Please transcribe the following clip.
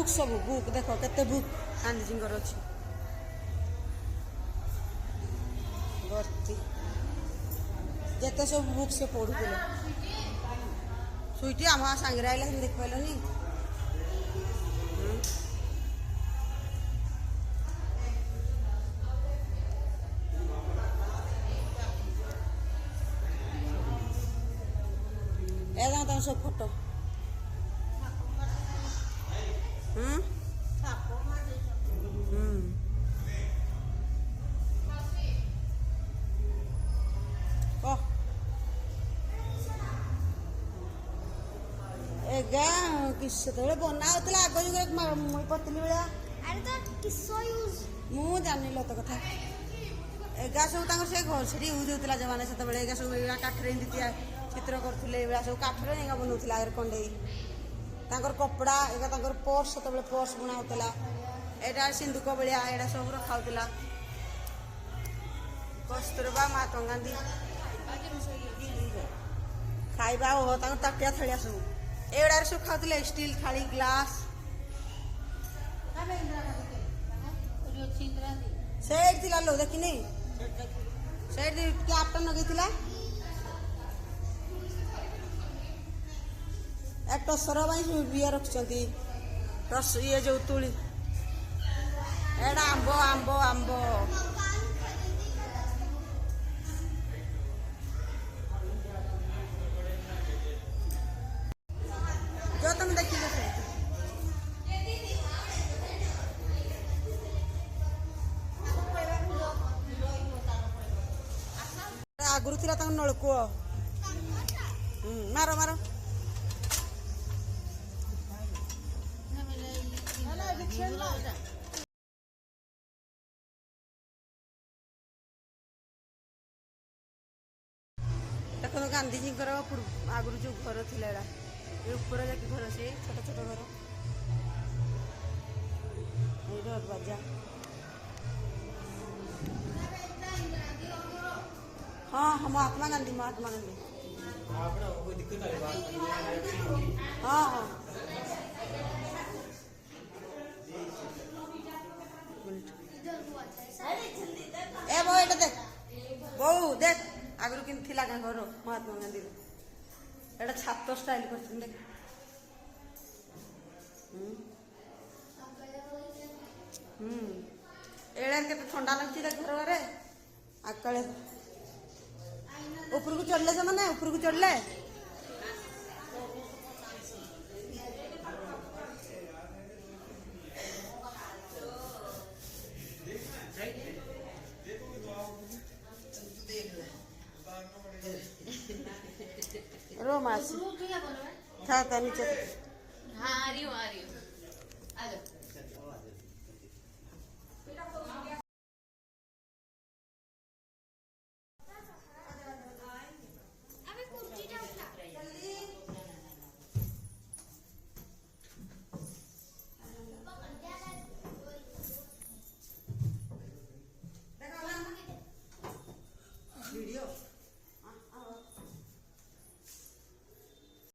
book सब book देख केते बुक गांधी जी अच्छी भर्ती जिते सब बुक से पढ़ुले सुईटी आम सांगे आइला देख पाइलनी ए सब फोटो किसे बना होता आग जुगे पतली भाया जानी लो तो कथा एगा सब से घर से यूज होता जमाना से एगा सब काठर चित्र करते सब काठर बनाऊला आगे कंडे कपड़ा एगा पर्स से पर्स बुना होता यहाँ सिंधुक भाया यहाँ सब रखा होता कस्तूरबा महात्मा गांधी खाइबा हो ताटिया थालिया सब एवड़ा सब खाते स्टील थाली ग्लास सेठ थी लो देखनी सेठ कैप्टन नगे एक टसर बीए रखी ये जो तुली एड़ा आंब आंब आंब जो तुम देखी आगुरी थी नलकूह मार मार देख गांधी जी आगुरी जो घर थी ऊपर जाके घर से छोट छोट घर बाजा हाँ हाँ महात्मा गांधी हाँ हाँ ए बो एटा देख बहु देख आगु कि घर महात्मा गांधी एटा छात स्टाइल कर एड़े ठंडा लगती घर घरे आकाले ऊपर को चढ़ले से मैंने ऊपर को चढ़ले रो मासी था नीचे हाँ आ रही हूँ आ रही हूँ आ जाओ